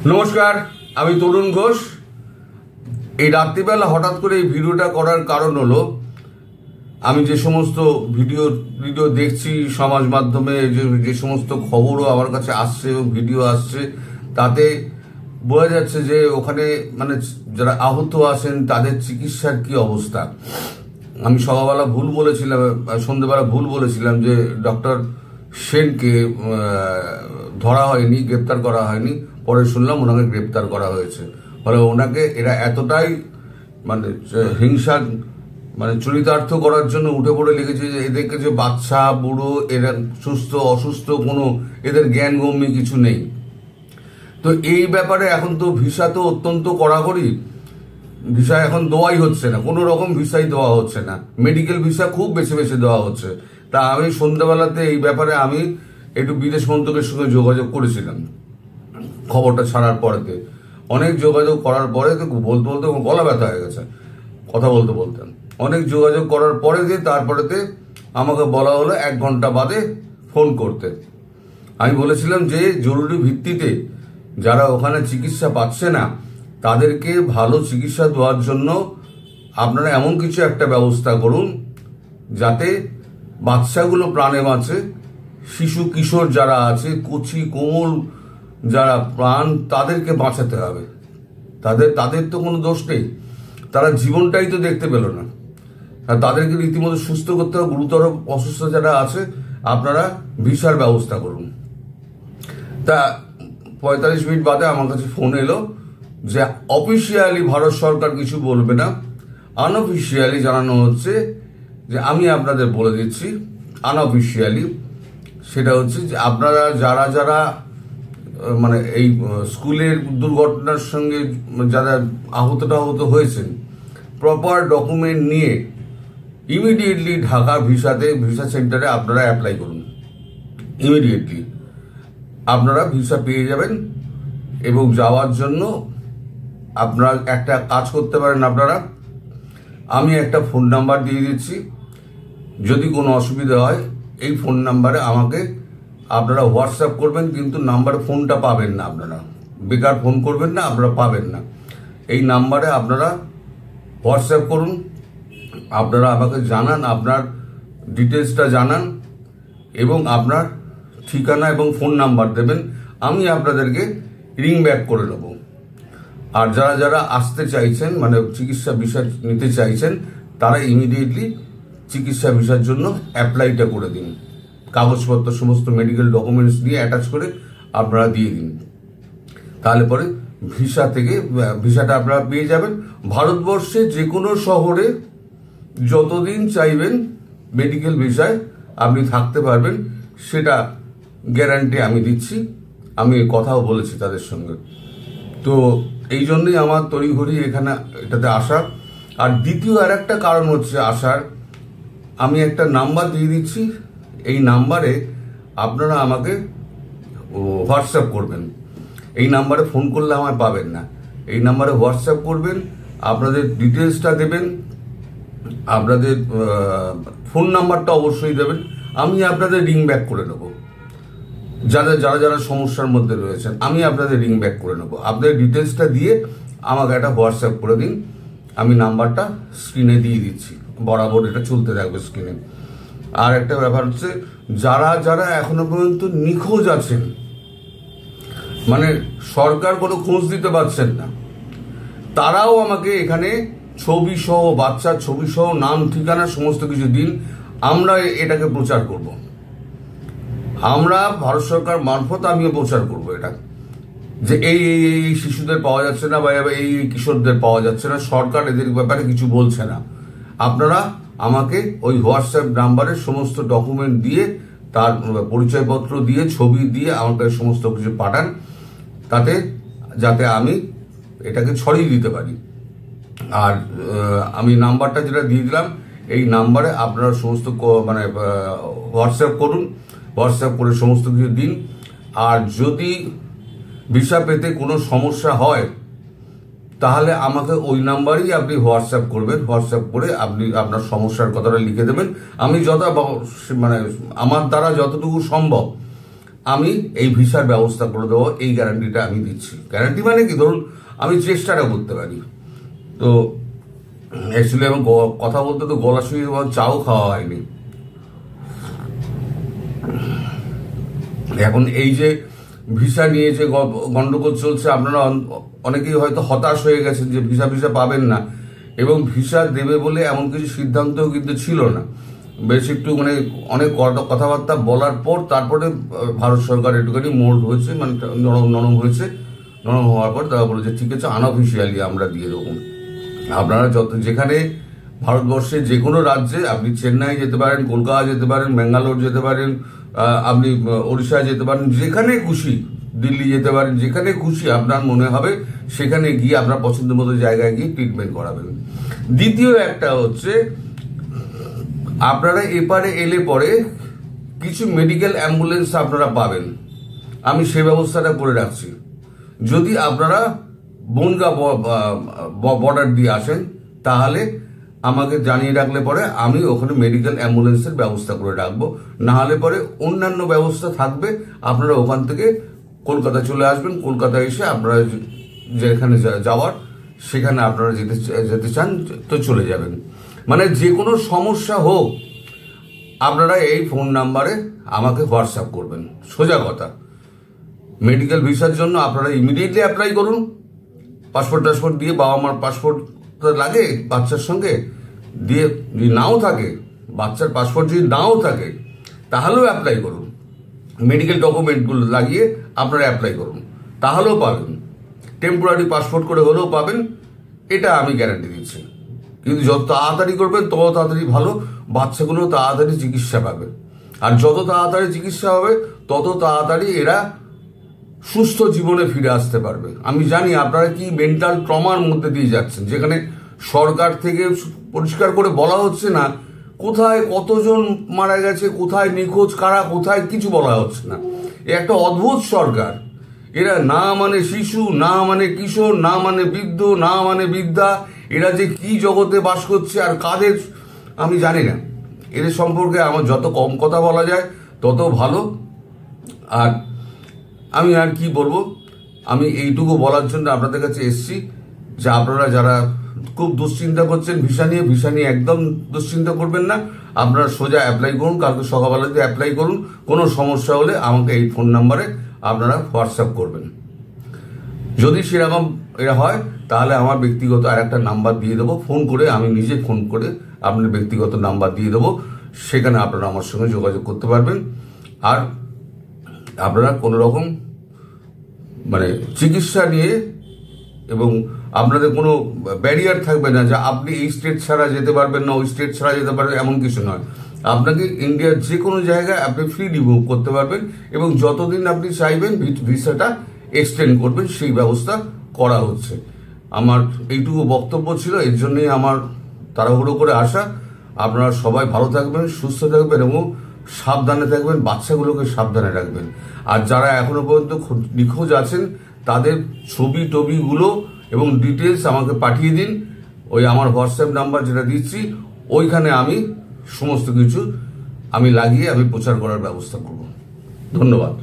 নমস্কার, আমি তরুণ ঘোষ। এই রাত্রিবেলা হঠাৎ করে এই ভিডিওটা করার কারণ হলো, আমি যে সমস্ত ভিডিও দেখছি সমাজ মাধ্যমে, যে সমস্ত খবরও আমার কাছে আসছে এবং ভিডিও আসছে, তাতে বোঝা যাচ্ছে যে ওখানে মানে যারা আহত আছেন তাদের চিকিৎসার কি অবস্থা। আমি সকালবেলা ভুল বলেছিলাম, সন্ধ্যেবেলা ভুল বলেছিলাম যে ডক্টর সেনকে ধরা হয়নি, গ্রেপ্তার করা হয়নি। পরে শুনলাম ওনাকে গ্রেপ্তার করা হয়েছে। ফলে ওনাকে এরা এতটাই মানে হিংসা মানে চরিতার্থ করার জন্য উঠে পড়ে লেগেছে যে এদেরকে যে বাচ্চা বুড়ো এরা সুস্থ অসুস্থ কোনো এদের জ্ঞান গম্য কিছু নেই। তো এই ব্যাপারে এখন তো ভিসা তো অত্যন্ত কড়াকড়ি, ভিসা এখন দেওয়াই হচ্ছে না, কোনো রকম ভিসাই দেওয়া হচ্ছে না, মেডিকেল ভিসা খুব বেছে বেছে দেওয়া হচ্ছে। তা আমি সন্ধ্যাবেলাতে এই ব্যাপারে আমি একটু বিদেশ মন্ত্রকের সঙ্গে যোগাযোগ করেছিলাম খবরটা ছাড়ার পরেতে। অনেক যোগাযোগ করার পরে বলতে বলতে গলা ব্যথা হয়ে গেছে কথা বলতে বলতে। অনেক যোগাযোগ করার পরে দিয়ে তারপরেতে আমাকে বলা হলো 1 ঘন্টা বাদে ফোন করতে। আমি বলেছিলাম যে জরুরি ভিত্তিতে যারা ওখানে চিকিৎসা পাচ্ছে না তাদেরকে ভালো চিকিৎসা দেওয়ার জন্য আপনারা এমন কিছু একটা ব্যবস্থা করুন যাতে বাচ্চাগুলো প্রাণে বাঁচে, শিশু কিশোর যারা আছে, কচি কোমল যারা প্রাণ, তাদেরকে বাঁচাতে হবে। তাদের তো কোনো দোষ নেই, তারা জীবনটাই তো দেখতে পেল না। আর তাদেরকে রীতিমতো সুস্থ করতে হবে। গুরুতর অসুস্থ যারা আছে আপনারা ভিসার ব্যবস্থা করুন। তা 45 মিনিট বাদে আমার কাছে ফোন এলো যে অফিসিয়ালি ভারত সরকার কিছু বলবে না, আনঅফিসিয়ালি জানানো হচ্ছে যে আমি আপনাদের বলে দিচ্ছি আনঅফিসিয়ালি। সেটা হচ্ছে যে আপনারা যারা যারা মানে এই স্কুলের দুর্ঘটনার সঙ্গে যারা আহত হয়েছেন, প্রপার ডকুমেন্ট নিয়ে ইমিডিয়েটলি ঢাকা ভিসা সেন্টারে আপনারা অ্যাপ্লাই করুন। ইমিডিয়েটলি আপনারা ভিসা পেয়ে যাবেন। এবং যাওয়ার জন্য আপনারা একটা কাজ করতে পারেন, আপনারা আমি একটা ফোন নাম্বার দিয়ে দিচ্ছি, যদি কোনো অসুবিধা হয় এই ফোন নাম্বারে আমাকে আপনারা হোয়াটসঅ্যাপ করবেন। কিন্তু নাম্বারে ফোনটা পাবেন না, আপনারা বেকার ফোন করবেন না, আপনারা পাবেন না। এই নাম্বারে আপনারা হোয়াটসঅ্যাপ করুন, আপনারা আমাকে জানান, আপনার ডিটেলসটা জানান এবং আপনার ঠিকানা এবং ফোন নাম্বার দেবেন। আমি আপনাদেরকে রিং ব্যাক করে নেব। আর যারা যারা আসতে চাইছেন মানে চিকিৎসা ভিসা নিতে চাইছেন তারা ইমিডিয়েটলি চিকিৎসা ভিসার জন্য অ্যাপ্লাইটা করে দিন। কাগজপত্র সমস্ত মেডিকেল ডকুমেন্টস দিয়ে অ্যাটাচ করে আপনারা দিয়ে দিন। তাহলে পরে ভিসাটা আপনারা পেয়ে যাবেন। ভারতবর্ষে যে কোনো শহরে যতদিন চাইবেন মেডিকেল ভিসায় আপনি থাকতে পারবেন, সেটা গ্যারান্টি আমি দিচ্ছি। আমি কথাও বলেছি তাদের সঙ্গে। তো এই জন্যই আমার তড়িঘড়ি এটাতে আসা। আর দ্বিতীয় আর একটা কারণ হচ্ছে আসার, আমি একটা নাম্বার দিয়ে দিচ্ছি, এই নাম্বারে আপনারা আমাকে হোয়াটসঅ্যাপ করবেন। এই নাম্বারে ফোন করলে আমায় পাবেন না, এই নাম্বারে হোয়াটসঅ্যাপ করবেন, আপনাদের ডিটেলসটা দেবেন, আপনাদের ফোন নাম্বারটা অবশ্যই দেবেন। আমি আপনাদের রিং ব্যাক করে নেব। যারা যারা সমস্যার মধ্যে রয়েছেন আমি আপনাদের রিং ব্যাক করে নেব। আপনাদের ডিটেলসটা দিয়ে আমাকে একটা হোয়াটসঅ্যাপ করে দিন। আমি নাম্বারটা স্ক্রিনে দিয়ে দিচ্ছি, বরাবর এটা চলতে থাকবে স্ক্রিনে। আর একটা ব্যাপার হচ্ছে, যারা যারা এখনো পর্যন্ত নিখোঁজ আছেন, মানে সরকার কোনো খোঁজ দিতে পারছেন না, তারাও আমাকে এখানে ছবি সহ, বাচ্চার ছবি সহ, নাম ঠিকানা সমস্ত কিছু দিন। আমরা এটাকে প্রচার করব, আমরা ভারত সরকার মারফত আমিও প্রচার করব এটা, যে এই শিশুদের পাওয়া যাচ্ছে না বা এই কিশোরদের পাওয়া যাচ্ছে না, সরকার এদের ব্যাপারে কিছু বলছে না। আপনারা আমাকে ওই হোয়াটসঅ্যাপ নাম্বারে সমস্ত ডকুমেন্ট দিয়ে, তার পরিচয়পত্র দিয়ে, ছবি দিয়ে আমাকে সমস্ত কিছু পাঠান, যাতে আমি এটাকে ছড়িয়ে দিতে পারি। আর আমি নাম্বারটা যেটা দিয়ে দিলাম, এই নাম্বারে আপনারা সমস্ত মানে হোয়াটসঅ্যাপ করুন, হোয়াটসঅ্যাপ করে সমস্ত কিছু দিন। আর যদি ভিসা পেতে কোনো সমস্যা হয় তাহলে আমাকে ওই নাম্বারেই আপনি হোয়াটসঅ্যাপ করবেন। হোয়াটসঅ্যাপ করে আপনি আপনার সমস্যার কথাটা লিখে দেবেন। আমি মানে আমার দ্বারা যতটুকু সম্ভব আমি এই ভিসার ব্যবস্থা করে দেবো, এই গ্যারান্টিটা আমি দিচ্ছি। গ্যারান্টি মানে কি, ধরুন আমি চেষ্টাটা করতে পারি। তো অ্যাকচুয়ালি আমার কথা বলতে তো গলা শুয়ে চাও খাওয়া হয়নি। এখন এই যে ভিসা নিয়ে যে গন্ডগোল চলছে, আপনারা অনেকেই হয়তো হতাশ হয়ে গেছেন যে ভিসা পাবেন না, এবং ভিসা দেবে বলে এমন কিছু সিদ্ধান্তও কিন্তু ছিল না। বেশ একটু মানে অনেক কথাবার্তা বলার পর তারপরে ভারত সরকার একটুখানি মোল্ড হয়েছে, মানে নরম হয়েছে। নরম হওয়ার পর তারা বলেছে ঠিক আছে, আনঅফিসিয়ালি আমরা দিয়ে দেবো। আপনারা যেখানে ভারতবর্ষে যে কোনো রাজ্যে, আপনি চেন্নাই যেতে পারেন, কলকাতা যেতে পারেন, ব্যাঙ্গালোর যেতে পারেন, আপনি ওড়িশায় যেতে পারেন, যেখানে খুশি, দিল্লি যেতে পারেন, যেখানে খুশি আপনার মনে হবে সেখানে গিয়ে আপনার পছন্দ মতো জায়গায় গিয়ে ট্রিটমেন্ট করাবেন। দ্বিতীয় একটা হচ্ছে, আপনারা এপারে এলে পরে কিছু মেডিকেল অ্যাম্বুলেন্স আপনারা পাবেন, আমি সে ব্যবস্থাটা করে রাখছি। যদি আপনারা বনগা বর্ডার দিয়ে আসেন তাহলে আমাকে জানিয়ে রাখলে পরে আমি ওখানে মেডিকেল অ্যাম্বুলেন্সের ব্যবস্থা করে রাখবো। না হলে পরে অন্যান্য ব্যবস্থা থাকবে, আপনারা ওখান থেকে কলকাতা চলে আসবেন। কলকাতা এসে আপনারা যেখানে যাওয়ার সেখানে আপনারা যেতে চান তো চলে যাবেন। মানে যে কোনো সমস্যা হোক আপনারা এই ফোন নাম্বারে আমাকে হোয়াটসঅ্যাপ করবেন, সোজা কথা। মেডিকেল ভিসার জন্য আপনারা ইমিডিয়েটলি অ্যাপ্লাই করুন। পাসপোর্ট দিয়ে, বাবা মার পাসপোর্ট লাগে বাচ্চার সঙ্গে দিয়ে, যদি নাও থাকে বাচ্চার পাসপোর্ট, যদি নাও থাকে তাহলেও অ্যাপ্লাই করুন। মেডিকেল ডকুমেন্টগুলো লাগিয়ে আপনারা অ্যাপ্লাই করুন, তাহলেও পাবেন। টেম্পোরারি পাসপোর্ট করে হলেও পাবেন, এটা আমি গ্যারান্টি দিচ্ছি। কিন্তু যত তাড়াতাড়ি করবেন তত তাড়াতাড়ি ভালো, বাচ্চাগুলো তাড়াতাড়ি চিকিৎসা পাবে। আর যত তাড়াতাড়ি চিকিৎসা হবে তত তাড়াতাড়ি এরা সুস্থ জীবনে ফিরে আসতে পারবে। আমি জানি আপনারা কি মেন্টাল ট্রমার মধ্যে দিয়ে যাচ্ছেন, যেখানে সরকার থেকে পরিষ্কার করে বলা হচ্ছে না কোথায় কতজন মারা গেছে, কোথায় নিখোঁজ কারা, কোথায় কিছু বলা হচ্ছে না। এ একটা অদ্ভুত সরকার। এরা না মানে শিশু, না মানে কিশোর, না মানে বৃদ্ধ, না মানে বৃদ্ধা, এরা যে কি জগতে বাস করছে আর কাদের আমি জানি না। এদের সম্পর্কে আমার যত কম কথা বলা যায় তত ভালো। আর আমি আর কি বলবো, আমি এইটুকু বলার জন্য আপনাদের কাছে এসছি যে আপনারা যারা খুব দুশ্চিন্তা করছেন ভিসা নিয়ে একদম দুশ্চিন্তা করবেন না। আপনারা সোজা অ্যাপ্লাই করুন, কালকে সকালবেলাতে অ্যাপ্লাই করুন। কোনো সমস্যা হলে আমাকে এই ফোন নাম্বারে আপনারা হোয়াটসঅ্যাপ করবেন। যদি সেরকম এটা হয় তাহলে আমার ব্যক্তিগত আর একটা নাম্বার দিয়ে দেবো, ফোন করে আমি নিজে ফোন করে আপনার ব্যক্তিগত নাম্বার দিয়ে দেবো, সেখানে আপনারা আমার সঙ্গে যোগাযোগ করতে পারবেন। আর আপনারা কোনো রকম মানে চিকিৎসা নিয়ে এবং আপনাদের কোনো ব্যারিয়ার থাকবে না যে আপনি এই স্টেট ছাড়া যেতে পারবেন না, ওই স্টেট ছাড়া যেতে পারবেন, এমন কিছু নয়। আপনাকে ইন্ডিয়ার যে কোনো জায়গায় আপনি ফ্রিলি মুভ করতে পারবেন এবং যতদিন আপনি চাইবেন ভিসাটা এক্সটেন্ড করবেন সেই ব্যবস্থা করা হচ্ছে। আমার এইটুকু বক্তব্য ছিল, এর জন্যই আমার তাড়াহুড়ো করে আসা। আপনারা সবাই ভালো থাকবেন, সুস্থ থাকবেন এবং সাবধানে থাকবেন, বাচ্চাগুলোকে সাবধানে রাখবেন। আর যারা এখনো পর্যন্ত নিখোঁজ আছেন তাদের ছবিগুলো এবং ডিটেলস আমাকে পাঠিয়ে দিন। ওই আমার হোয়াটসঅ্যাপ নাম্বার যেটা দিচ্ছি ওইখানে আমি সমস্ত কিছু লাগিয়ে আমি প্রচার করার ব্যবস্থা করব। ধন্যবাদ।